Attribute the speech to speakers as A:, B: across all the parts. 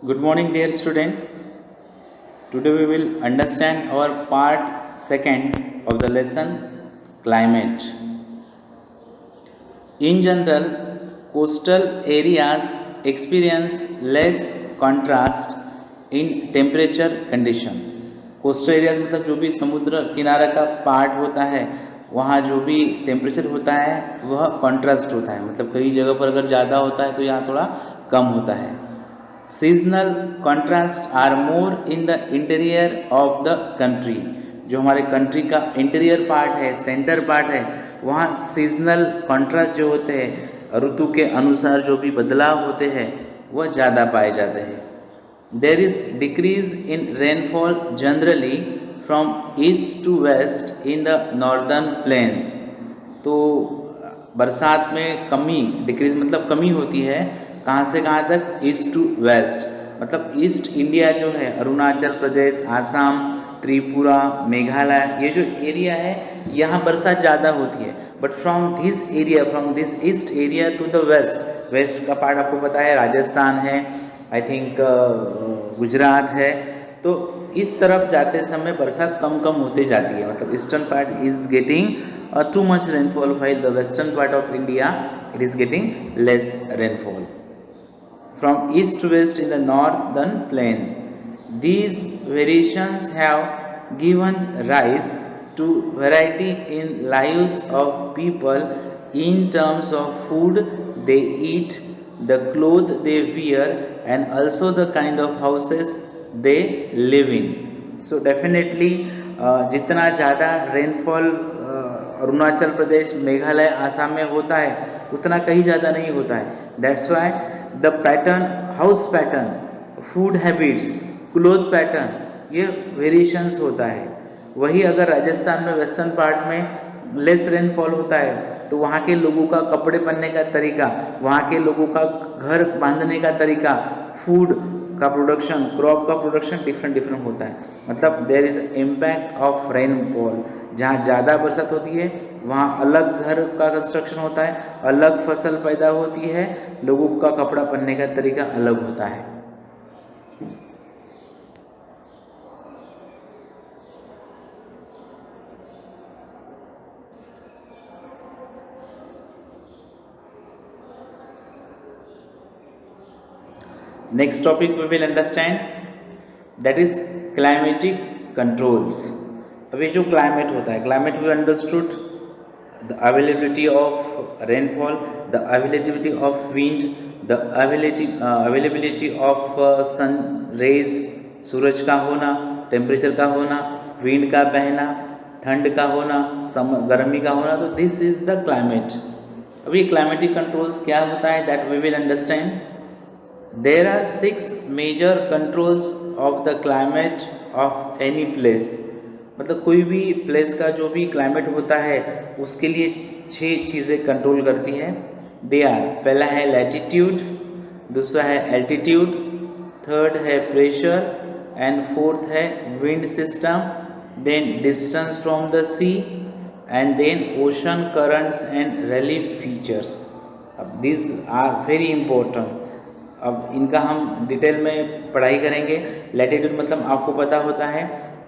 A: Good morning, dear student. Today we will understand our part second of the lesson climate. In general, coastal areas experience less contrast in temperature condition. Coastal areas मतलब जो भी समुद्र किनारा का part होता है वहाँ जो भी टेम्परेचर होता है वह कॉन्ट्रास्ट होता है, मतलब कई जगह पर अगर ज़्यादा होता है तो यहाँ थोड़ा कम होता है. Seasonal contrast are more in the interior of the country. जो हमारे कंट्री का इंटीरियर पार्ट है, सेंटर पार्ट है, वहाँ सीजनल कॉन्ट्रास्ट जो होते हैं, ऋतु के अनुसार जो भी बदलाव होते हैं वह ज़्यादा पाए जाते हैं. There is decrease in rainfall generally from east to west in the northern plains. तो बरसात में कमी, डिक्रीज मतलब कमी होती है, कहाँ से कहाँ तक? East to west. मतलब ईस्ट इंडिया जो है, अरुणाचल प्रदेश, आसाम, त्रिपुरा, मेघालय, ये जो एरिया है यहाँ बरसात ज़्यादा होती है. But from this area, from this east area to the west, west का पार्ट आपको पता है राजस्थान है, आई थिंक गुजरात है, तो इस तरफ जाते समय बरसात कम कम होते जाती है. मतलब eastern part is getting too much rainfall, while the western part of India it is getting less rainfall. From east to west in the northern plain, these variations have given rise to variety in lives of people in terms of food they eat, the clothes they wear, and also the kind of houses they live in. So definitely जितना ज़्यादा rainfall Arunachal Pradesh, Meghalaya, Assam में होता है उतना कहीं ज़्यादा नहीं होता है. That's why the pattern, house pattern, food habits, cloth pattern, ये वेरिएशंस होता है. वही अगर राजस्थान में वेस्टर्न पार्ट में लेस रेनफॉल होता है तो वहाँ के लोगों का कपड़े पहनने का तरीका, वहाँ के लोगों का घर बांधने का तरीका, फूड का प्रोडक्शन, क्रॉप का प्रोडक्शन डिफरेंट होता है. मतलब there is impact of rainfall. जहाँ ज़्यादा बरसात होती है वहाँ अलग घर का कंस्ट्रक्शन होता है, अलग फसल पैदा होती है, लोगों का कपड़ा पहनने का तरीका अलग होता है. Next topic we will understand, that is climatic controls. अभी जो क्लाइमेट होता है, climate we understood the availability of rainfall, the availability of wind, the availability of sun rays, सूरज का होना, टेम्परेचर का होना, विंड का बहना, ठंड का होना, गर्मी का होना. तो दिस इज द क्लाइमेट. अभी क्लाइमेटिक कंट्रोल्स क्या होता है that we will understand. There are 6 major controls of the climate of any place. मतलब कोई भी प्लेस का जो भी क्लाइमेट होता है उसके लिए 6 चीज़ें कंट्रोल करती हैं. दे आर, पहला है लैटिट्यूड, दूसरा है एल्टीट्यूड, थर्ड है प्रेशर, एंड फोर्थ है wind system, then distance from the sea, and then ocean currents and relief features. अब दिस आर वेरी इंपॉर्टेंट. अब इनका हम डिटेल में पढ़ाई करेंगे. लैटिट्यूड मतलब आपको पता होता है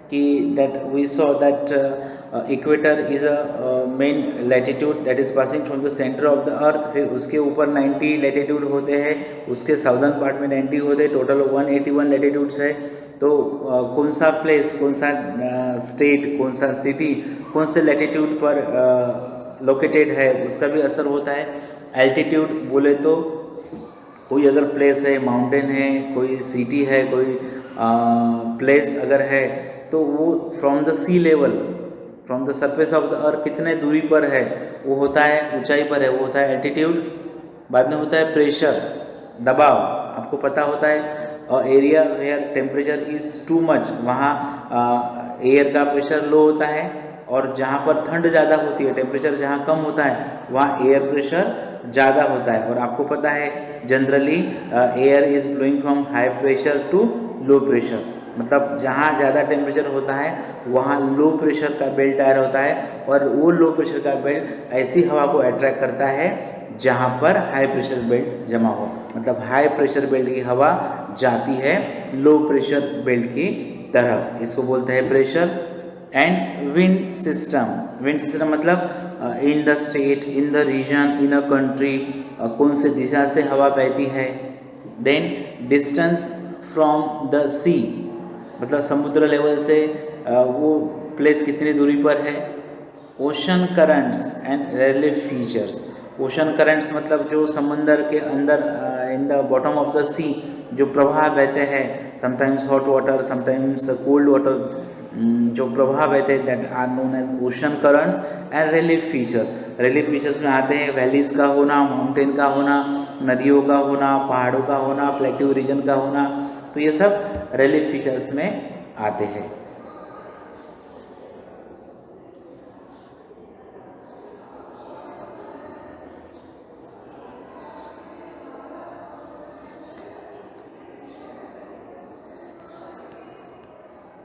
A: कि that we saw that equator is a main latitude that is passing from the centre of the earth. फिर उसके ऊपर 90 लैटिट्यूड होते हैं, उसके साउदर्न पार्ट में 90 होते हैं, टोटल 181 लैटिट्यूड्स है. तो कौन सा प्लेस, कौन सा स्टेट, कौन सा सिटी कौन से लैटिट्यूड पर लोकेटेड है उसका भी असर होता है. एल्टीट्यूड बोले तो कोई अगर प्लेस है, माउंटेन है, कोई सिटी है, कोई प्लेस अगर है तो वो from the sea level, from the surface of the earth कितने दूरी पर है वो होता है, ऊंचाई पर है, वो होता है एल्टीट्यूड. बाद में होता है प्रेशर, दबाव. आपको पता होता है area where temperature is too much, वहाँ एयर का प्रेशर लो होता है, और जहाँ पर ठंड ज़्यादा होती है, टेम्परेचर जहाँ कम होता है वहाँ एयर प्रेशर ज़्यादा होता है. और आपको पता है generally air is blowing from high pressure to low pressure. मतलब जहाँ ज़्यादा टेम्परेचर होता है वहाँ लो प्रेशर का बेल्ट तैयार होता है, और वो लो प्रेशर का बेल्ट ऐसी हवा को अट्रैक्ट करता है जहाँ पर हाई प्रेशर बेल्ट जमा हो। मतलब हाई प्रेशर बेल्ट की हवा जाती है लो प्रेशर बेल्ट की तरफ, इसको बोलते हैं प्रेशर। एंड विंड सिस्टम मतलब in the state, in the region, in a country, कौन से दिशा से हवा बहती है। Then distance from the sea, मतलब समुद्र लेवल से वो प्लेस कितनी दूरी पर है। Ocean currents and relief features, ocean currents मतलब जो समंदर के अंदर in the bottom of the sea जो प्रवाह बहते हैं, sometimes hot water, sometimes cold water, जो प्रवाह बहते हैं that are known as ocean currents. And relief features में आते हैं वैलीज का होना, माउंटेन का होना, नदियों का होना, पहाड़ों का होना, प्लेट्यू रीजन का होना, तो ये सब रिलीफ फीचर्स में आते हैं।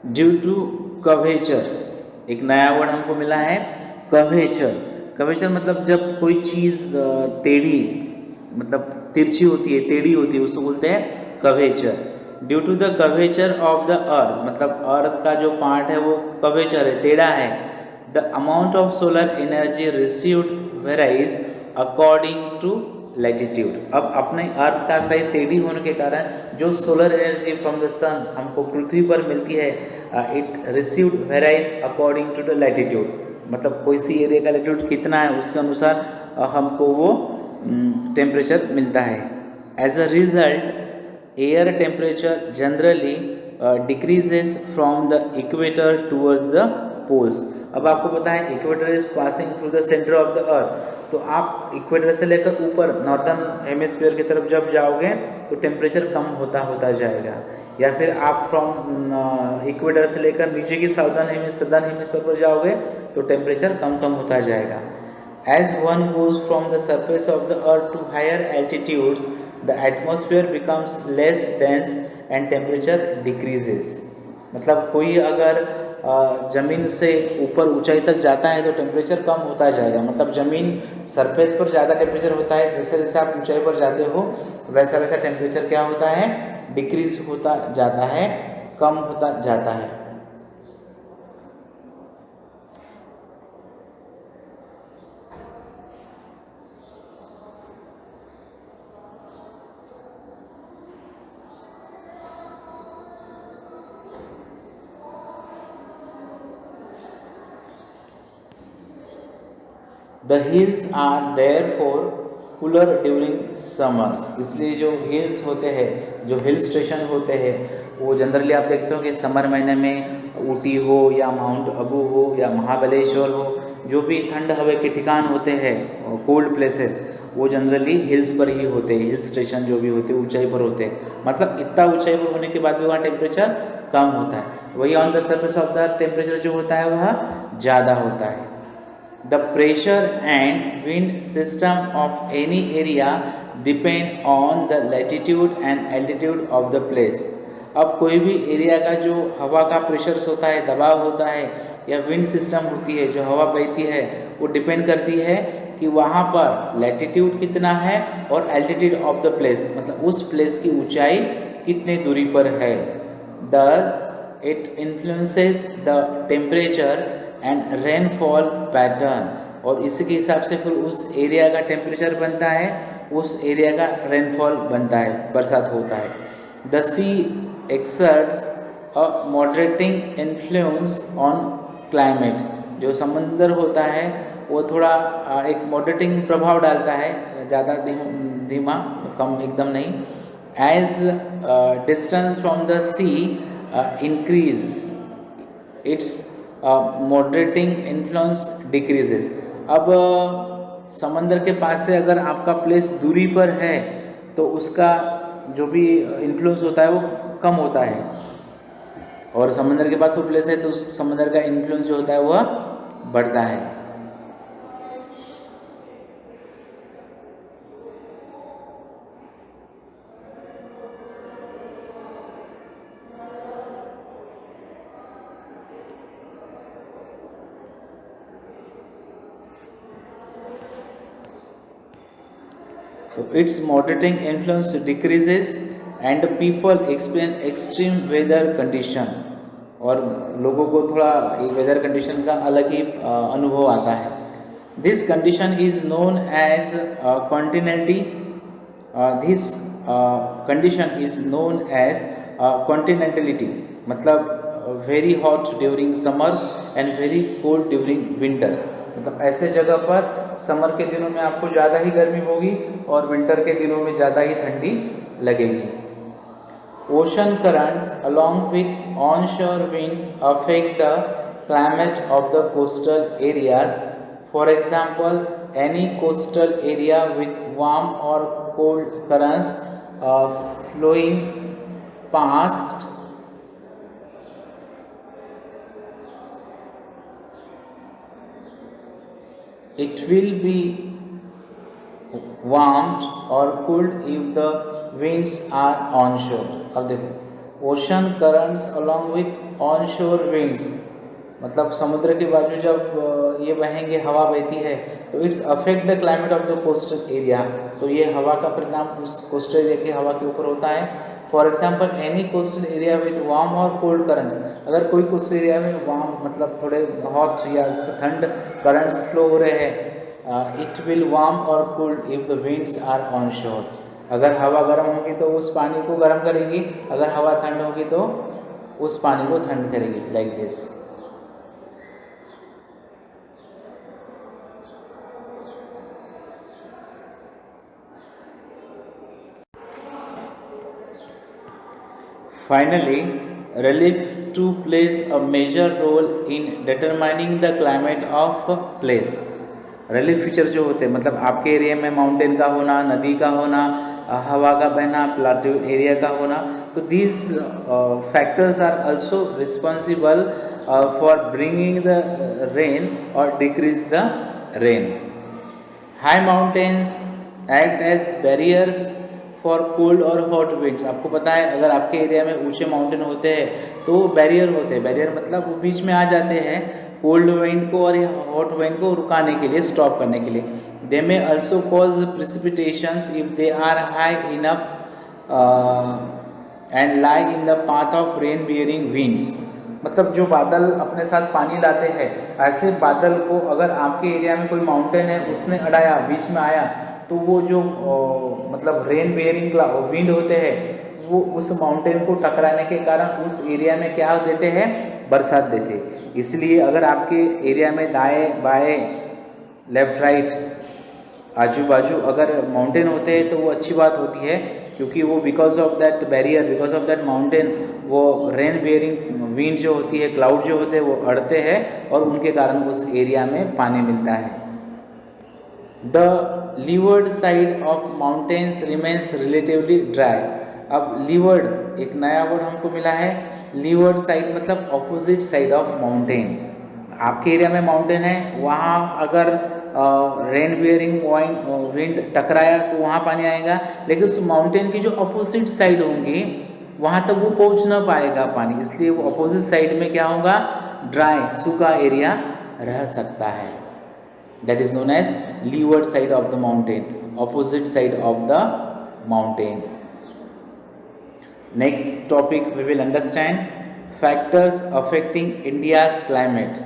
A: ड्यू टू कवेचर, एक नया वर्ड हमको मिला है कवेचर मतलब जब कोई चीज़ टेढ़ी, मतलब तिरछी होती है, टेढ़ी होती है, उसको बोलते हैं curvature. Due to the curvature of the earth, मतलब अर्थ का जो पार्ट है वो कवेचर है, टेढ़ा है। The amount of solar energy received varies according to latitude. अब अपने अर्थ का सही टेढ़ी होने के कारण जो solar energy from the sun हमको पृथ्वी पर मिलती है, it received varies according to the latitude, मतलब कोई सी एरिया का लैटिट्यूड कितना है उसके अनुसार हमको वो टेम्परेचर मिलता है। As a result air temperature generally decreases from the equator towards the poles. अब आपको पता है equator is passing through the centre of the earth, तो आप इक्वेटर से लेकर ऊपर नॉर्दर्न हेमिस्फीयर की तरफ जब जाओगे तो टेम्परेचर कम होता होता जाएगा, या फिर आप फ्रॉम इक्वेटर से लेकर नीचे की सदर्न हेमिस्फीयर पर जाओगे तो टेम्परेचर कम होता जाएगा। As one goes from the surface of the earth to higher altitudes, the atmosphere becomes less dense and temperature decreases। मतलब कोई अगर ज़मीन से ऊपर ऊंचाई तक जाता है तो टेम्परेचर कम होता जाएगा, मतलब ज़मीन सरफेस पर ज़्यादा टेम्परेचर होता है, जैसे जैसे आप ऊंचाई पर जाते हो वैसा वैसा टेम्परेचर क्या होता है, डिक्रीज होता जाता है, कम होता जाता है। The hills are there for cooler during summers, इसलिए जो हिल्स होते हैं, जो हिल स्टेशन होते हैं, वो जनरली आप देखते हो कि समर महीने में ऊटी हो या माउंट अबू हो या महाबलेश्वर हो, जो भी ठंड हवा के ठिकान होते हैं, कोल्ड प्लेसेस, वो जनरली हिल्स पर ही होते हैं। हिल स्टेशन जो भी होते हैं ऊंचाई पर होते हैं, मतलब इतना ऊंचाई पर होने के बाद भी वहाँ टेम्परेचर कम होता है, वही on the surface of the temperature जो होता है वह ज़्यादा होता है। The pressure and wind system of any area depend on the latitude and altitude of the place। अब कोई भी एरिया का जो हवा का प्रेशर होता है, दबाव होता है, या विंड सिस्टम होती है जो हवा बहती है, वो डिपेंड करती है कि वहाँ पर लैटिट्यूड कितना है और एल्टीट्यूड ऑफ द प्लेस, मतलब उस प्लेस की ऊंचाई कितने दूरी पर है। Thus it influences the temperature and rainfall pattern, और इसी के हिसाब से फिर उस एरिया का टेम्परेचर बनता है, उस एरिया का रेनफॉल बनता है, बरसात होता है। The sea exerts a moderating influence on climate, जो समंदर होता है वो थोड़ा एक मॉडरेटिंग प्रभाव डालता है, ज़्यादा धीमा कम एकदम नहीं। As distance from the sea increase its moderating influence decreases. अब समंदर के पास से अगर आपका प्लेस दूरी पर है तो उसका जो भी इन्फ्लुएंस होता है वो कम होता है, और समंदर के पास वो प्लेस है तो उस समंदर का इन्फ्लुएंस जो होता है वह बढ़ता है। तो its moderating influence decreases and people experience extreme weather condition, और लोगों को थोड़ा वेदर कंडीशन का अलग ही अनुभव आता है. This condition is known as continental. This condition is known as continentality, मतलब very hot during summers and very cold during winters. मतलब ऐसे जगह पर समर के दिनों में आपको ज़्यादा ही गर्मी होगी और विंटर के दिनों में ज़्यादा ही ठंडी लगेगी. Ocean currents along with onshore winds affect the climate of the coastal areas. For example, any coastal area with warm और cold currents flowing past it will be warmed or cooled if the winds are onshore. अब देखो, ocean currents along with onshore winds, मतलब समुद्र के बाजू जब ये बहेंगे, हवा बहती है, तो it's affect the climate of the coastal area. तो ये हवा का परिणाम उस कोस्टल एरिया की हवा के ऊपर होता है. For example, any coastal area with warm और कोल्ड करंट्स. अगर कोई कोस्टल एरिया में वार्म मतलब थोड़े हॉट या ठंड करंट्स फ्लो हो रहे हैं, इट विल वार्म और cooled if the winds are on shore. अगर हवा गर्म होगी तो उस पानी को गर्म करेगी, अगर हवा ठंड होगी तो उस पानी को ठंड करेगी. Like this. Finally, relief too plays a major role in determining the climate of a place. Relief feature जो होते हैं, मतलब आपके एरिया में माउंटेन का होना, नदी का होना, हवा का बहना, प्लाटू एरिया का होना, तो these factors are also responsible for bringing the rain और decrease the rain. High mountains act as barriers for cold और हॉट विंड्स. आपको पता है, अगर आपके एरिया में ऊंचे माउंटेन होते हैं तो बैरियर होते हैं. बैरियर मतलब वो बीच में आ जाते हैं कोल्ड विंड को और हॉट विंड को रुकाने के लिए, स्टॉप करने के लिए. They may also cause precipitations if they are high enough and lie in the path of rain bearing winds. मतलब जो बादल अपने साथ पानी लाते हैं, ऐसे बादल को अगर आपके एरिया में कोई माउंटेन है उसने अड़ाया, बीच में आया, तो वो जो मतलब रेन बियरिंग विंड होते हैं वो उस माउंटेन को टकराने के कारण उस एरिया में क्या देते हैं, बरसात देते. इसलिए अगर आपके एरिया में दाएं बाएं लेफ्ट राइट आजू बाजू अगर माउंटेन होते हैं तो वो अच्छी बात होती है, क्योंकि वो because of that barrier, because of that mountain, वो रेन बियरिंग विंड जो होती है, क्लाउड जो होते हैं, वो अड़ते हैं और उनके कारण उस एरिया में पानी मिलता है. The levered side of mountains remains relatively dry. अब लीवर्ड एक नया वर्ड हमको मिला है. लीवर्ड साइड मतलब ऑपोजिट साइड ऑफ माउंटेन. आपके एरिया में माउंटेन है, वहाँ अगर रेन बियरिंग विंड टकराया तो वहाँ पानी आएगा, लेकिन उस माउंटेन की जो अपोजिट साइड होंगी वहाँ तक वो पहुँच ना पाएगा पानी. इसलिए वो अपोजिट साइड में क्या होगा, ड्राई सूखा एरिया रह सकता है. That is known as leeward side of the mountain, opposite side of the mountain. Next topic we will understand factors affecting India's climate.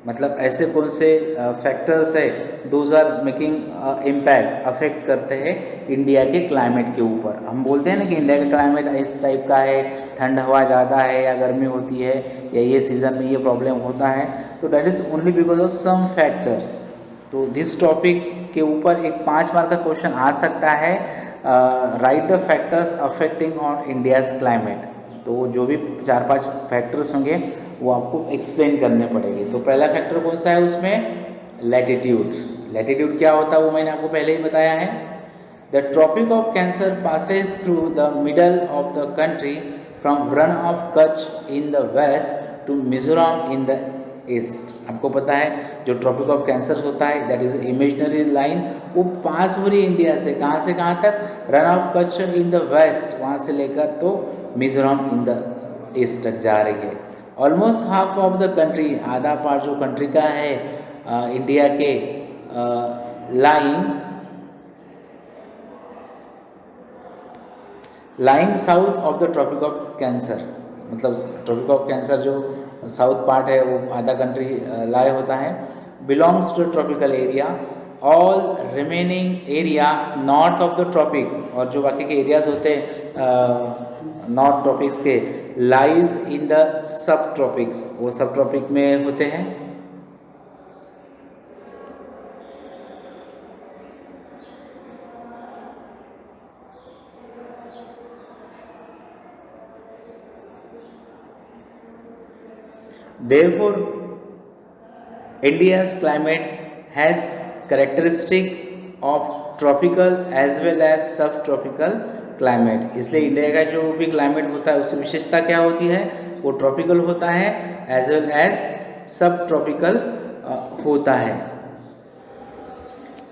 A: मतलब ऐसे कौन से फैक्टर्स है those are making impact, affect करते हैं इंडिया के क्लाइमेट के ऊपर. हम बोलते हैं ना कि इंडिया का क्लाइमेट इस टाइप का है, ठंड हवा ज़्यादा है या गर्मी होती है या ये सीज़न में ये प्रॉब्लम होता है, तो that is only because of some factors. तो दिस टॉपिक के ऊपर एक 5 मार्क का क्वेश्चन आ सकता है, right the factors affecting on India's climate. तो जो भी 4-5 फैक्टर्स होंगे वो आपको एक्सप्लेन करने पड़ेंगे. तो पहला फैक्टर कौन सा है उसमें, लैटिट्यूड. लैटिट्यूड क्या होता है वो मैंने आपको पहले ही बताया है. The Tropic of Cancer passes through the middle of the country from Rann of Kutch in the west to Mizoram in the east. आपको पता है जो ट्रॉपिक ऑफ कैंसर होता है दैट इज इमेजिनरी लाइन, वो पास हो रही है इंडिया से. कहाँ से कहाँ तक, Rann of Kutch in the west, वहाँ से लेकर तो मिजोरम इन द ईस्ट तक जा रही है. Almost half of the country, आधा पार्ट जो कंट्री का है इंडिया के, line lying south of the Tropic of Cancer, मतलब ट्रॉपिक ऑफ कैंसर जो साउथ पार्ट है वो आधा कंट्री लाए होता है, belongs to tropical area, all remaining area north of the tropic, और जो बाकी के एरियाज होते हैं नॉर्थ ट्रॉपिक्स के, lies in the sub tropics, वो सब ट्रॉपिक में होते हैं। Therefore, India's climate has characteristic of tropical as well as subtropical climate। इसलिए इंडिया का जो भी क्लाइमेट होता है उसकी विशेषता क्या होती है, वो ट्रॉपिकल होता है एज वेल एज सब ट्रॉपिकल होता है।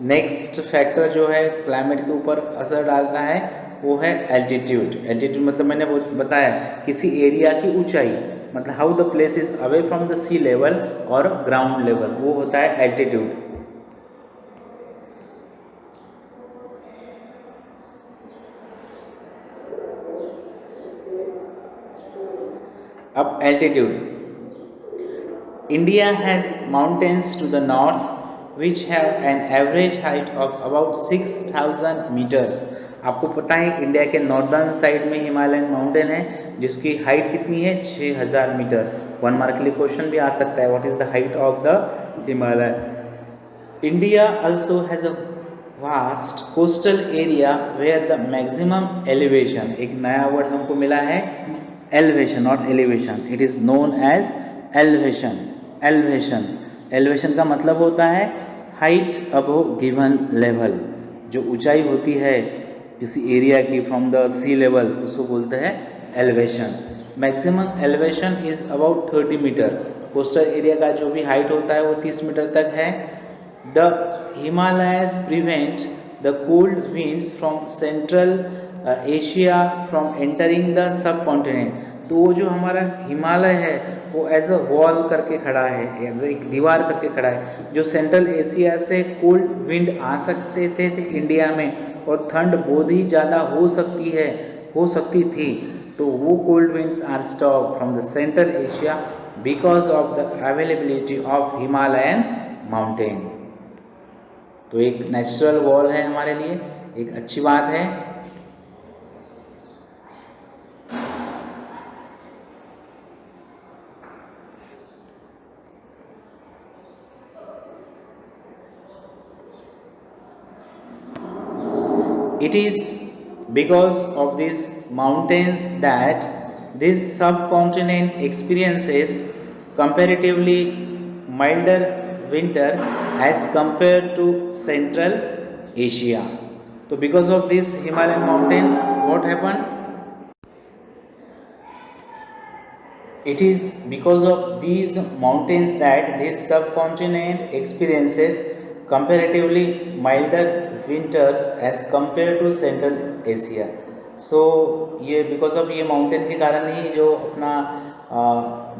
A: नेक्स्ट फैक्टर जो है क्लाइमेट के ऊपर असर डालता है वो है एल्टीट्यूड। एल्टीट्यूड मतलब मैंने बताया किसी एरिया की ऊंचाई, मतलब how the place is away from the sea level और ग्राउंड लेवल, वो होता है एल्टीट्यूड। अब altitude, India has mountains to the north which have an average height of about 6000 meters। आपको पता है इंडिया के नॉर्दर्न साइड में हिमालयन माउंटेन है जिसकी हाइट कितनी है, 6000 मीटर। 1 मार्क के लिए क्वेश्चन भी आ सकता है, what is the height of the Himalaya. India also has a vast coastal area where the maximum elevation, एक नया वर्ड हमको मिला है elevation, not elevation, it is known as elevation. Elevation, elevation का मतलब होता है हाइट अबव गिवन लेवल, जो ऊंचाई होती है किसी एरिया की फ्रॉम द सी लेवल उसको बोलते हैं elevation. Maximum elevation is about 30 metre, coastal area का जो भी हाइट होता है वो 30 मीटर तक है। The Himalayas prevent the cold winds from central Asia from entering the sub continent. तो वो जो हमारा हिमालय है वो एज अ वॉल करके खड़ा है, एज एक दीवार करके खड़ा है, जो सेंट्रल एशिया से कोल्ड विंड आ सकते थे इंडिया में, और ठंड बहुत ही ज़्यादा हो सकती थी, तो वो cold winds are stop from the central Asia because of the availability of Himalayan mountain. तो एक नेचुरल वॉल है हमारे लिए, एक अच्छी बात है। It is because of these mountains that this subcontinent experiences comparatively milder winter as compared to Central Asia। तो because of this Himalayan mountain, what happened? It is because of these mountains that this subcontinent experiences comparatively milder winters as compared to Central Asia। So ये because of ये mountain के कारण ही जो अपना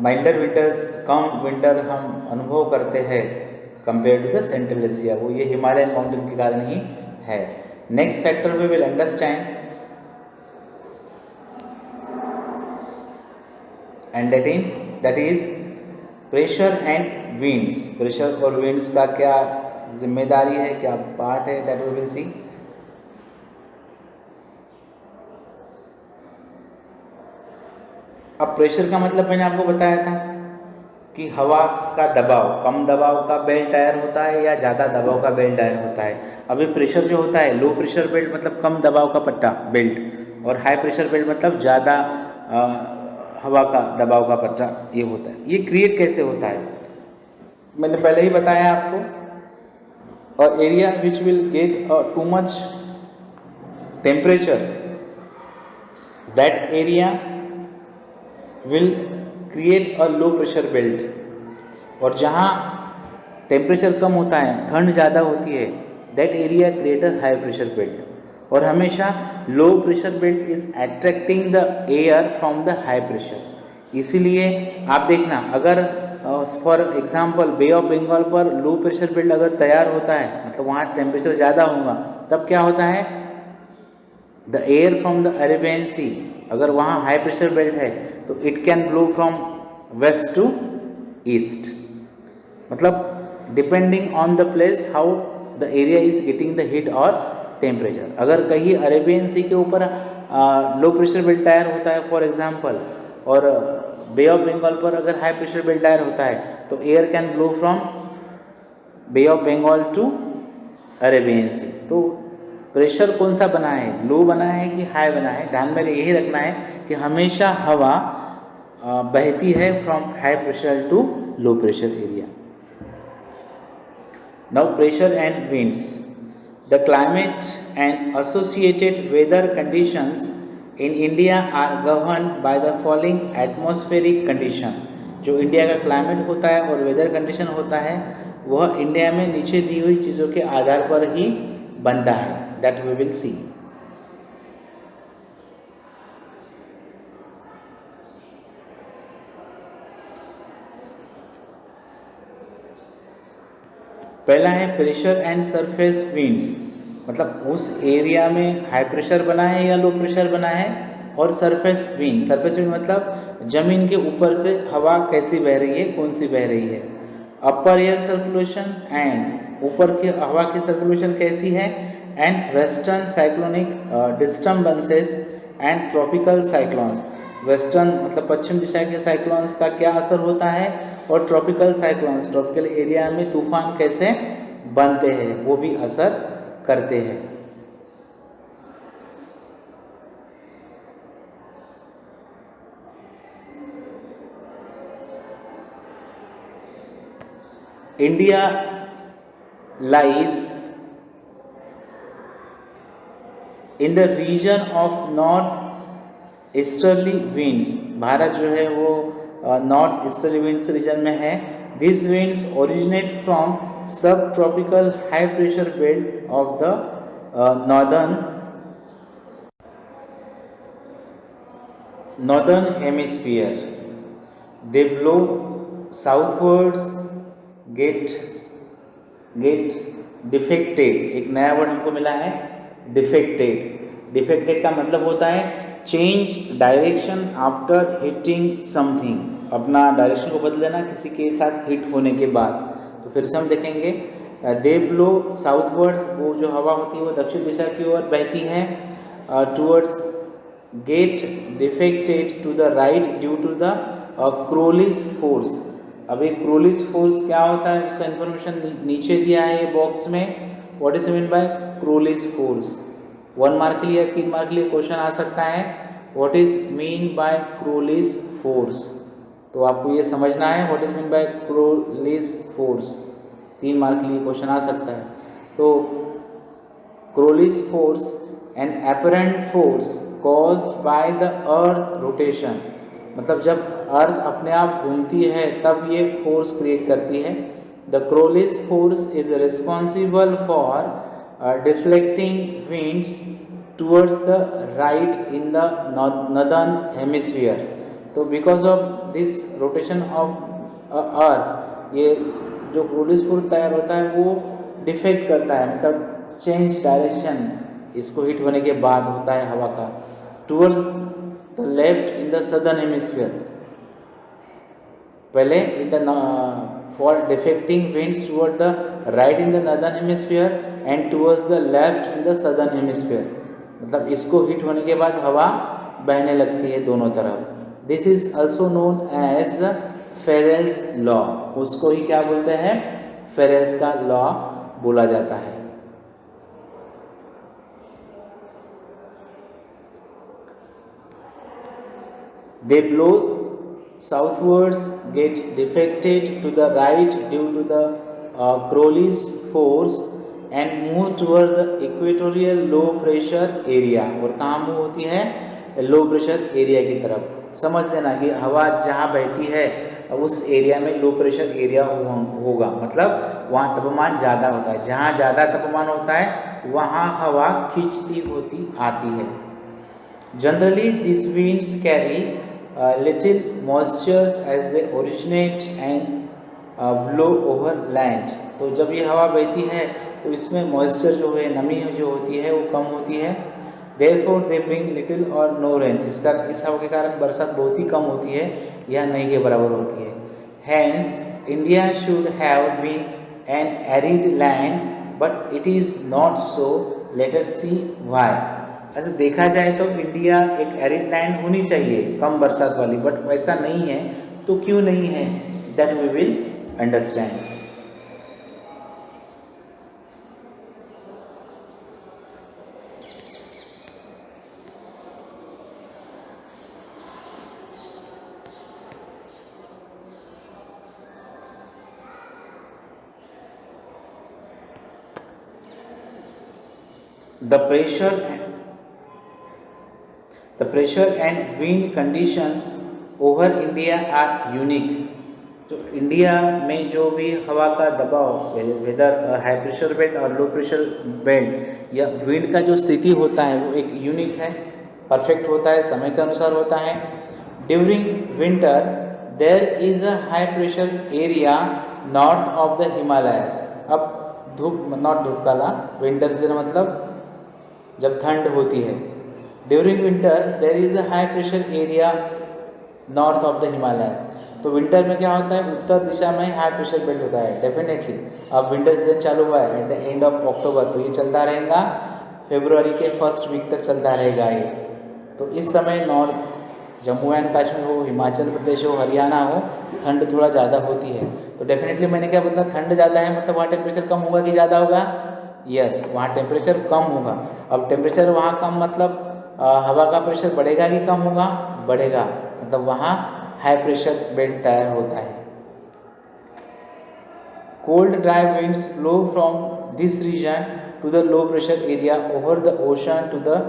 A: milder winters, कम winter हम अनुभव करते हैं compare to the central Asia, वो ये हिमालयन माउंटेन के कारण ही है। Next factor we will understand and that is pressure and winds. Pressure और विंड्स का क्या जिम्मेदारी है, क्या पार्ट है, दैट वी विल सी। अब प्रेशर का मतलब मैंने आपको बताया था कि हवा का दबाव, कम दबाव का बेल्ट टायर होता है या ज़्यादा दबाव का बेल्ट टायर होता है। अभी प्रेशर जो होता है, लो प्रेशर बेल्ट मतलब कम दबाव का पट्टा बेल्ट, और हाई प्रेशर बेल्ट मतलब ज़्यादा हवा का दबाव का पट्टा ये होता है। ये क्रिएट कैसे होता है मैंने पहले ही बताया आपको। और area which will get too much temperature, that area will create a low pressure belt. और जहाँ टेम्परेचर कम होता है, ठंड ज़्यादा होती है, that area create a high pressure belt. और हमेशा low pressure belt is attracting the air from the high pressure. इसीलिए आप देखना, अगर for example Bay of Bengal पर लो प्रेशर बेल्ट अगर तैयार होता है, मतलब वहाँ टेम्परेचर ज़्यादा होगा, तब क्या होता है, the air from the Arabian Sea, अगर वहाँ हाई प्रेशर बेल्ट है तो it can blow from west to east, मतलब depending on the place how the area is getting the heat और टेम्परेचर। अगर कहीं अरेबियन सी के ऊपर लो प्रेशर बेल्ट टायर होता है फॉर एग्जांपल, और बे ऑफ बंगाल पर अगर हाई प्रेशर बेल्ट टायर होता है तो air can blow from Bay of Bengal to Arabian Sea. तो प्रेशर कौन सा बना है, लो बना है कि हाई बना है, ध्यान में यही रखना है कि हमेशा हवा बहती है from high pressure to low pressure area. Now pressure and winds, the climate and associated weather conditions in India are govern by the following atmospheric condition. जो इंडिया का क्लाइमेट होता है और वेदर कंडीशन होता है वह इंडिया में नीचे दी हुई चीज़ों के आधार पर ही बनता है, दैट वी विल सी। पहला है प्रेशर एंड सरफेस विंड्स, मतलब उस एरिया में हाई प्रेशर बना है या लो प्रेशर बना है, और सरफेस विंड, सरफेस विंड मतलब जमीन के ऊपर से हवा कैसी बह रही है, कौन सी बह रही है। अपर एयर सर्कुलेशन एंड ऊपर की हवा की सर्कुलेशन कैसी है, and western cyclonic disturbances and tropical cyclones, western मतलब पश्चिम दिशा के साइक्लोन्स का क्या असर होता है, और ट्रॉपिकल साइक्लोन्स ट्रॉपिकल एरिया में तूफान कैसे बनते हैं वो भी असर करते हैं। India lies in the region of north easterly winds, भारत जो है वो नॉर्थ ईस्टर्ली विंड्स रीजन में है। This winds originate from sub tropical high pressure belt of the northern hemisphere, they blow southwards, get defected, एक नया word हमको मिला है डिफेक्टेड। डिफेक्टेड का मतलब होता है change direction after hitting something, अपना डायरेक्शन को बदल देना किसी के साथ हिट होने के बाद। तो फिर से हम देखेंगे, दे ब्लो साउथवर्ड्स, वो जो हवा होती है वो दक्षिण दिशा की ओर बहती है, towards get deflected to the right due to the Coriolis force. अब एक क्रोलिस फोर्स क्या होता है उसका इन्फॉर्मेशन नीचे दिया है ये बॉक्स में। What is mean by Coriolis force, 1 mark के लिए 3 मार्क के लिए क्वेश्चन आ सकता है। What is mean by Coriolis force, तो आपको ये समझना है what is mean by Coriolis force, 3 mark के लिए क्वेश्चन आ सकता है। तो Coriolis force an apparent force caused by the earth rotation, मतलब जब अर्थ अपने आप घूमती है तब ये फोर्स क्रिएट करती है। The Coriolis force is responsible for deflecting winds towards the right in the northern hemisphere. तो because of this rotation of earth ये जो क्रोलिस फोर्स तैयार होता है वो डिफेक्ट करता है, मतलब चेंज डायरेक्शन इसको हिट होने के बाद होता है हवा का, towards the left in the southern hemisphere. पहले in the for deflecting winds toward the right in the northern hemisphere and towards the left in the southern hemisphere, मतलब इसको हिट होने के बाद हवा बहने लगती है दोनों तरफ। This is also known as Ferrel's law, उसको ही क्या बोलते हैं, फेरेल्स का लॉ बोला जाता है। They blow southwards, get deflected to the right due to the Crowley's force and move toward the equatorial low pressure area, और कहाँ मूव होती है, लो प्रेशर एरिया की तरफ। समझ लेना कि हवा जहाँ बहती है उस एरिया में लो प्रेशर एरिया होगा, मतलब वहाँ तापमान ज़्यादा होता है, जहाँ ज़्यादा तापमान होता है वहाँ हवा खींचती होती आती है। Generally this winds carry little moistures as they originate and blow over land। तो जब ये हवा बहती है तो इसमें मॉइस्चर जो है, नमी जो होती है वो कम होती है, देयरफॉर दे ब्रिंग लिटिल और नो रेन, इस हवा के कारण बरसात बहुत ही कम होती है या नहीं के बराबर होती है। Hence India should have been an arid land but it is not so, let us see why. ऐसे देखा जाए तो इंडिया एक एरिड लैंड होनी चाहिए, कम बरसात वाली, बट वैसा नहीं है। तो क्यों नहीं है, that we will understand. The pressure and wind conditions over India are unique। तो इंडिया में जो भी हवा का दबाव, वेदर हाई प्रेशर बेल्ट और लो प्रेशर बेल्ट या विंड का जो स्थिति होता है वो एक यूनिक है, परफेक्ट होता है, समय के अनुसार होता है। During winter there is a high pressure area north of the Himalayas. अब नॉट धूप काला, विंटर से मतलब जब ठंड होती है। During winter there is a high pressure area north of the Himalayas. तो विंटर में क्या होता है, उत्तर दिशा में हाई प्रेशर बेल्ट होता है डेफिनेटली। अब विंटर सीजन चालू हुआ है at the end of October, तो ये चलता रहेगा फरवरी के फर्स्ट वीक तक चलता रहेगा ये। तो इस समय नॉर्थ जम्मू एंड कश्मीर हो, हिमाचल प्रदेश हो, हरियाणा हो, ठंड थोड़ा ज़्यादा होती है। तो डेफिनेटली मैंने क्या बोला, ठंड ज़्यादा है मतलब वहाँ टेम्परेचर कम होगा कि ज़्यादा होगा, यस वहाँ टेम्परेचर कम होगा। अब टेम्परेचर वहाँ कम मतलब हवा का प्रेशर बढ़ेगा कि कम होगा, बढ़ेगा, मतलब वहाँ हाई प्रेशर बेल्ट टायर होता है। Cold dry winds blow from this region to the low pressure area over the ocean to the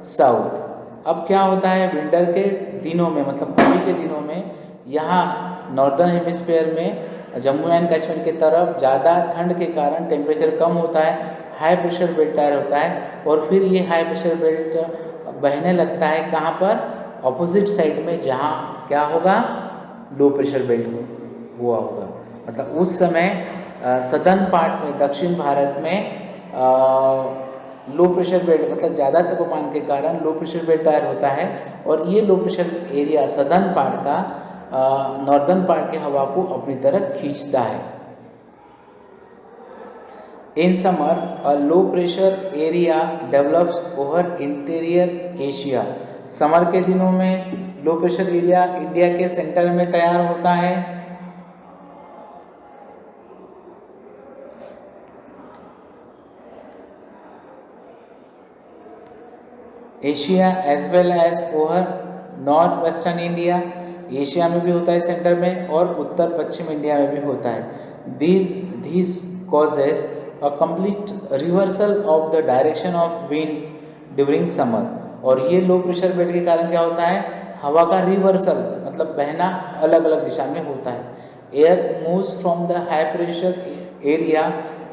A: south. अब क्या होता है, विंटर के दिनों में मतलब गर्मी के दिनों में यहाँ नॉर्दर्न हेमिस्फीयर में जम्मू एंड कश्मीर की तरफ ज़्यादा ठंड के कारण टेम्परेचर कम होता है, हाई प्रेशर बेल्ट टायर होता है, और फिर ये हाई प्रेशर बेल्ट बहने लगता है कहाँ पर, ऑपोजिट साइड में, जहाँ क्या होगा, लो प्रेशर बेल्ट हुआ होगा। मतलब उस समय सदर्न पार्ट में, दक्षिण भारत में लो प्रेशर बेल्ट मतलब ज़्यादा तापमान के कारण लो प्रेशर बेल्ट टायर होता है, और ये low pressure area southern part का नॉर्दर्न पार्ट की हवा को अपनी तरफ खींचता है। In summer a low pressure area develops over interior Asia. Summer के दिनों में लो प्रेशर एरिया इंडिया के सेंटर में तैयार होता है। Asia as well as over north western India, Asia में भी होता है सेंटर में, और उत्तर पश्चिम इंडिया में भी होता है। This causes a complete reversal of the direction of winds during summer. और ये लो प्रेशर बेल्ट के कारण क्या होता है, हवा का रिवर्सल मतलब बहना अलग अलग दिशा में होता है। Air moves from the high pressure area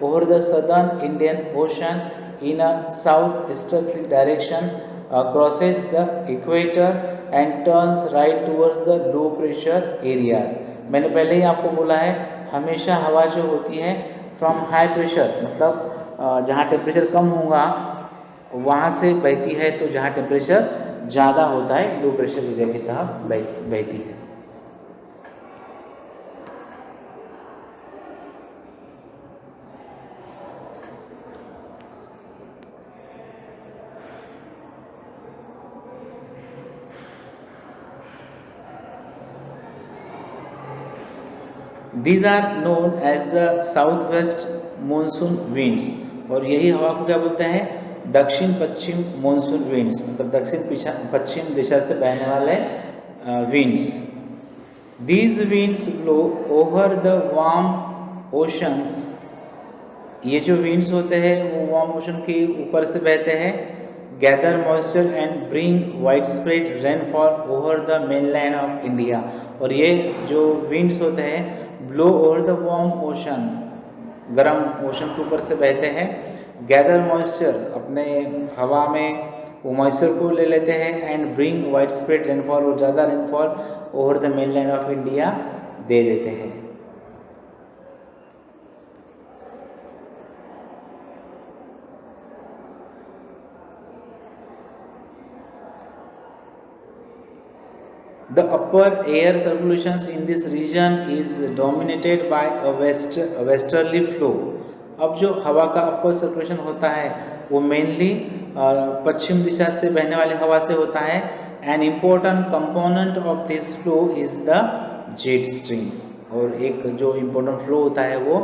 A: over the southern Indian ocean in a southeasterly direction, crosses the equator and turns right towards the low pressure areas। मैंने पहले ही आपको बोला है, हमेशा हवा जो होती है फ्रॉम हाई प्रेशर मतलब जहाँ टेम्परेचर कम होगा वहाँ से बहती है, तो जहाँ टेम्परेचर ज़्यादा होता है लो प्रेशर एरिया की तरफ बहती है। These are known as the south west monsoon winds. और यही हवा को क्या बोलते हैं, दक्षिण पश्चिम मानसून विंड्स, मतलब दक्षिण पश्चिम दिशा से बहने वाले winds. These winds blow over the warm oceans। ये जो विंड्स होते हैं वो वार्म ओशन के ऊपर से बहते हैं। Gather moisture and bring wide spread rainfall over the mainland of India. और ये जो विंड्स होते हैं blow over the warm ocean, गर्म ओशन के ऊपर से बहते हैं। गैदर मॉइस्चर अपने हवा में वो मॉइस्चर को ले लेते हैं, and bring wide spread rainfall, और ज़्यादा rainfall over the mainland of India दे देते हैं। The upper air circulations in this region is dominated by a westerly flow. अब जो हवा का अपर सर्कुलेशन होता है वो मेनली पश्चिम दिशा से बहने वाली हवा से होता है. An important component of this flow is the jet stream. और एक जो इम्पोर्टेंट फ्लो होता है वो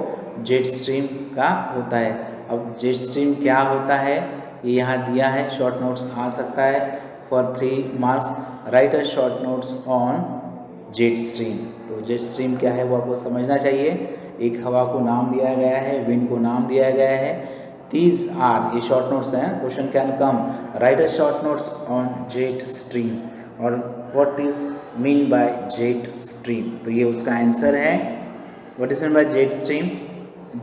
A: जेट स्ट्रीम का होता है. अब जेट स्ट्रीम क्या होता है ये यहाँ दिया है, शॉर्ट नोट्स आ सकता है. For 3 marks right a short notes on jet stream. तो जेट स्ट्रीम क्या है वो आपको समझना चाहिए. एक हवा को नाम दिया गया है, विंड को नाम दिया गया है. दीज आर, ये शॉर्ट नोट्स हैं. Question can come, write a short notes on jet stream और what is mean by jet stream. तो ये उसका आंसर है. What is mean by jet stream?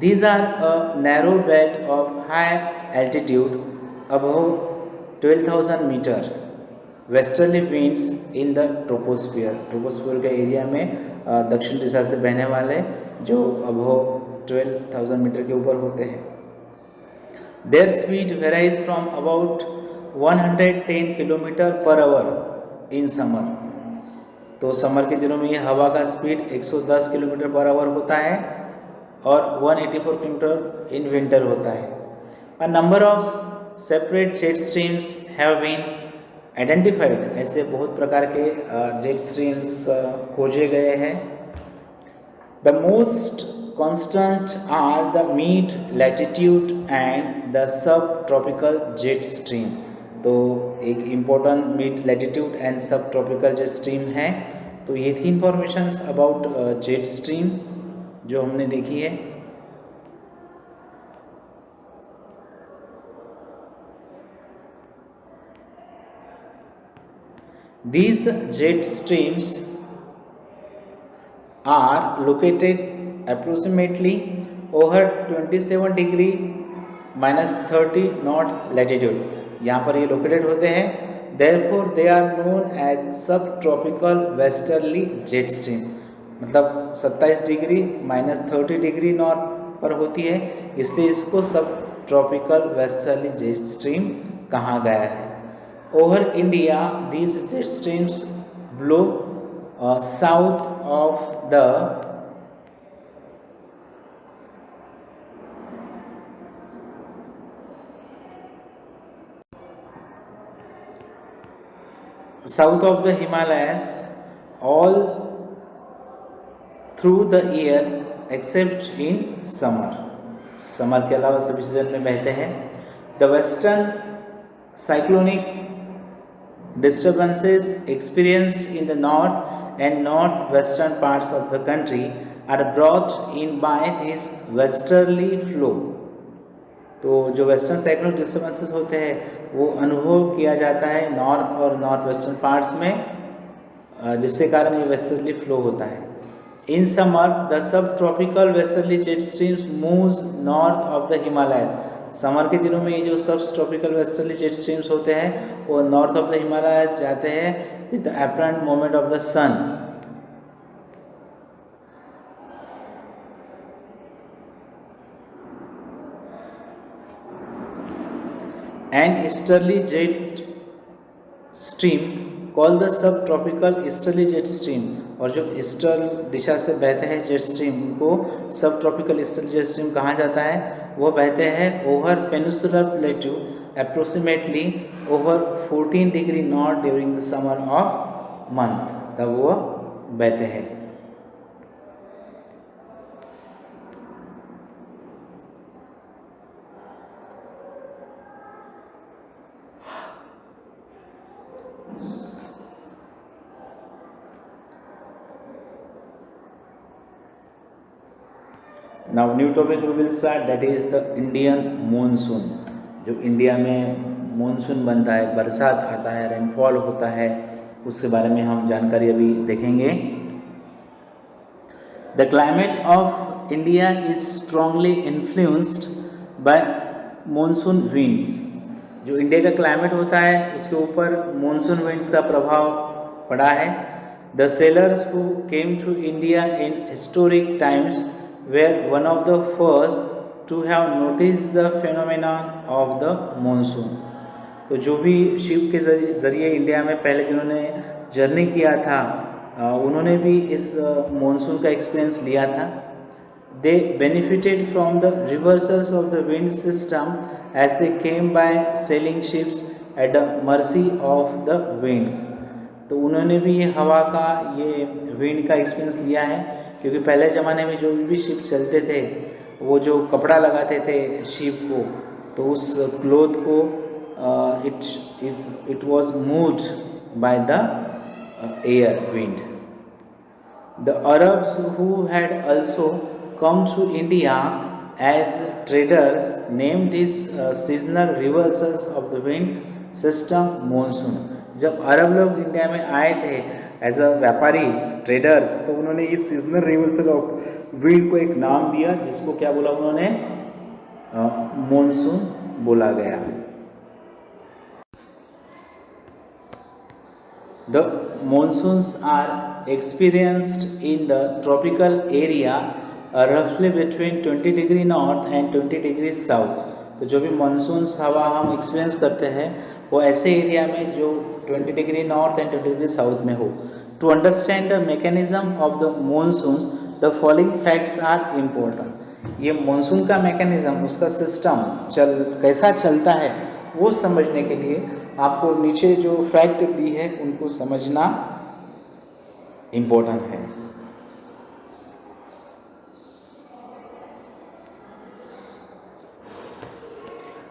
A: These are a narrow belt of high altitude above 12,000 metre westerly winds in the troposphere. Troposphere के area में दक्षिण दिशा से बहने वाले जो अबव 12,000 मीटर के ऊपर होते हैं. There speed varies from about 110 kilometre per hour in summer. तो समर के दिनों में ये हवा का स्पीड 110 किलोमीटर पर आवर होता है और 184 किलोमीटर इन विंटर होता है. A number of separate jet streams have been identified. ऐसे बहुत प्रकार के जेट स्ट्रीम्स खोजे गए हैं. The most constant are the mid latitude and the sub tropical jet stream. तो एक important mid latitude and sub tropical jet stream है. तो ये थी इंफॉर्मेशंस अबाउट जेट स्ट्रीम जो हमने देखी है. These jet streams are located approximately over 27 degree minus 30 knot latitude. यहाँ पर ये लोकेटेड होते हैं. Therefore they are known as subtropical westerly jet stream. मतलब 27 डिग्री माइनस 30 डिग्री नॉर्थ पर होती है, इसलिए इसको सब ट्रॉपिकल वेस्टर्ली जेट स्ट्रीम कहा गया है. Over India, these jet streams blow south of the Himalayas all through the year except in summer. Summer के अलावा सभी सीजन में बहते हैं. The western cyclonic disturbances experienced in the north and northwestern parts of the country are brought in by this westerly flow. तो जो western cyclonic disturbances होते हैं वो अनुभव किया जाता है नॉर्थ और नॉर्थ वेस्टर्न पार्ट्स में, जिसके कारण ये वेस्टर्ली फ्लो होता है. In summer the sub tropical westerly jet streams moves north of the Himalaya. Summer के दिनों में ये जो सब ट्रॉपिकल वेस्टर्ली जेट स्ट्रीम्स होते हैं वो नॉर्थ ऑफ द हिमालयस जाते हैं with the apparent movement of the sun. And easterly jet stream call the sub tropical easterly jet stream. और जो ईस्टर्न दिशा से बहते हैं जेट स्ट्रीम को सब ट्रॉपिकल ईस्टर्ली जेट स्ट्रीम कहा जाता है. वो बहते हैं over peninsular plateau approximately over 14 degree north during the summer of month. तब वो बहते हैं. Now new topic we will start, that is the Indian monsoon. जो इंडिया में मॉनसून बनता है, बरसात आता है, रेनफॉल होता है, उसके बारे में हम जानकारी अभी देखेंगे. The climate of India is strongly influenced by monsoon winds. जो इंडिया का क्लाइमेट होता है उसके ऊपर मॉनसून विंड्स का प्रभाव पड़ा है. The sailors who came to India in historic times were one of the first to have noticed the phenomenon of the monsoon. तो जो भी शिप के जरिए इंडिया में पहले जिन्होंने जर्नी किया था उन्होंने भी इस मॉनसून का एक्सपीरियंस लिया था. They benefited from the reversals of the wind system as they came by sailing ships at the mercy of the winds. तो उन्होंने भी ये हवा का ये विंड का एक्सपीरियंस लिया है, क्योंकि पहले ज़माने में जो भी शिप चलते थे वो जो कपड़ा लगाते थे शिप को, तो उस क्लोथ को it was moved by the air wind. The Arabs who had also come to India as traders named his seasonal reversals of the wind system monsoon. जब अरब लोग इंडिया में आए थे एज अ व्यापारी ट्रेडर्स, तो उन्होंने इस सीजनल रिवर्सल ऑफ विंड को एक नाम दिया, जिसको क्या बोला उन्होंने, मॉनसून बोला गया. The monsoons are experienced in the tropical area roughly between 20 degree north and 20 degree south. तो जो भी मानसून्स हवा हम एक्सपीरियंस करते हैं वो ऐसे एरिया में जो 20 degree north and 20 degree south में हो. To understand the mechanism of the monsoons the following facts are important. ये मानसून का मैकेनिज्म, उसका सिस्टम कैसा चलता है वो समझने के लिए आपको नीचे जो फैक्ट दी है उनको समझना इम्पोर्टेंट है.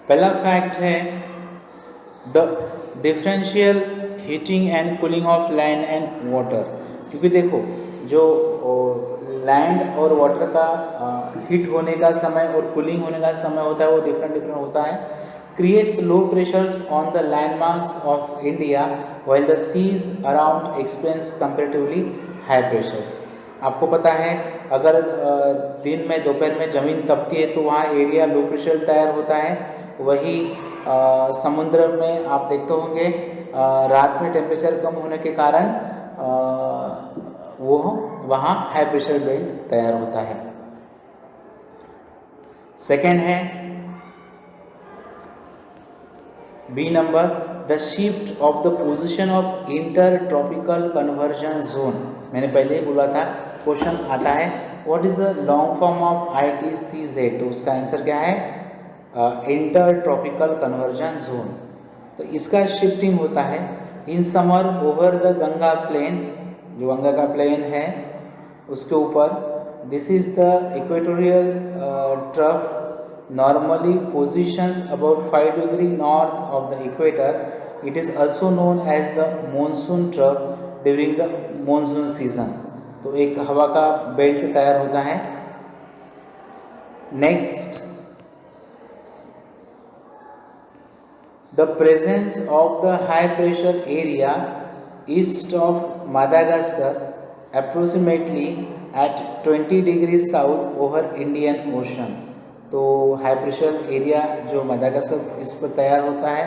A: पहला फैक्ट है the differential heating and cooling of land and water. क्योंकि देखो जो लैंड और वाटर का हीट होने का समय और कूलिंग होने का समय होता है वो डिफरेंट होता है. Creates low pressures on the landmarks of India while the seas around experience comparatively high pressures. आपको पता है अगर दिन में दोपहर में ज़मीन तपती है तो वहाँ एरिया लो प्रेशर तैयार होता है. वही समुद्र में आप देखते होंगे रात में टेम्परेचर कम होने के कारण वो वहाँ हाई प्रेशर बेल्ट तैयार होता है. सेकेंड है B number, the shift of the position of intertropical convergence zone. मैंने पहले ही बोला था क्वेश्चन आता है what is the long form of ITCZ, तो उसका आंसर क्या है, इंटर ट्रॉपिकल कन्वर्जन जोन. तो इसका शिफ्टिंग होता है in summer over the Ganga plain, जो गंगा का प्लेन है उसके ऊपर. This is the equatorial trough normally positions about 5 degree north of the equator. It is also known as the monsoon trough during the monsoon season. तो एक हवा का belt तैयार होता है. Next, the presence of the high pressure area east of Madagascar approximately at 20 degrees south over Indian Ocean. तो high pressure area जो मदागास्कर इस पर तैयार होता है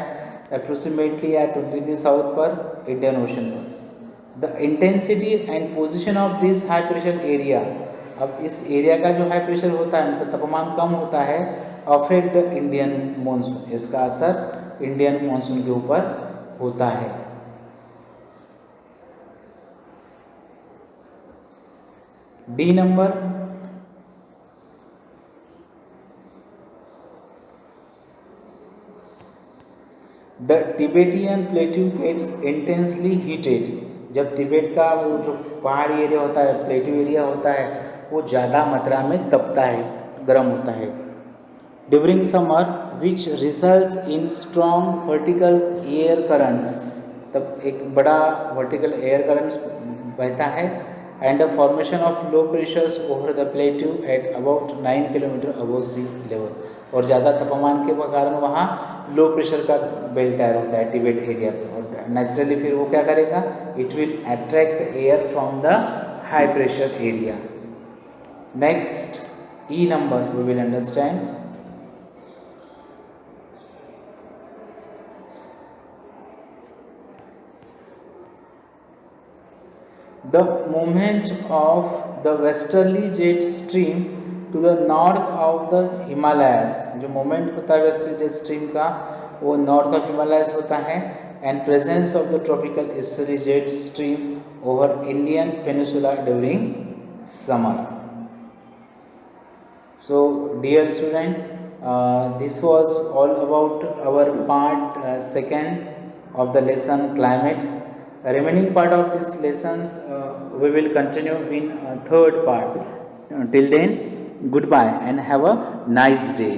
A: अप्रोक्सीमेटली या 20 डिग्री साउथ पर इंडियन ओशन पर. The intensity and position of this high pressure area, अब इस एरिया का जो हाई प्रेशर होता है मतलब तापमान कम होता है, अफेक्ट द इंडियन मानसून, इसका असर इंडियन मानसून के ऊपर होता है. D number, the Tibetan plateau gets intensely heated. जब तिब्बत का वो जो पहाड़ी एरिया होता है, प्लेट्यू एरिया होता है, वो ज़्यादा मात्रा में तपता है, गर्म होता है. During summer which results in strong vertical air currents, तब एक बड़ा वर्टिकल एयर करंट्स बहता है. And the formation of low pressures over the plateau at about 9 kilometre above sea level. और ज़्यादा तापमान के कारण वहाँ लो प्रेशर का बेल्ट तैयार होता है तिब्बत एरिया पर. और नेचुरली फिर वो क्या करेगा, it will attract air from the high pressure area. Next, E number we will understand. The movement of the westerly jet stream to the north of the Himalayas, जो मूवमेंट होता है westerly jet stream का वो north of Himalayas होता है, and presence of the tropical easterly jet stream over Indian peninsula during summer. So dear student, this was all about our part second of the lesson climate. Remaining part of these lessons we will continue in third part. Till then, goodbye and have a nice day.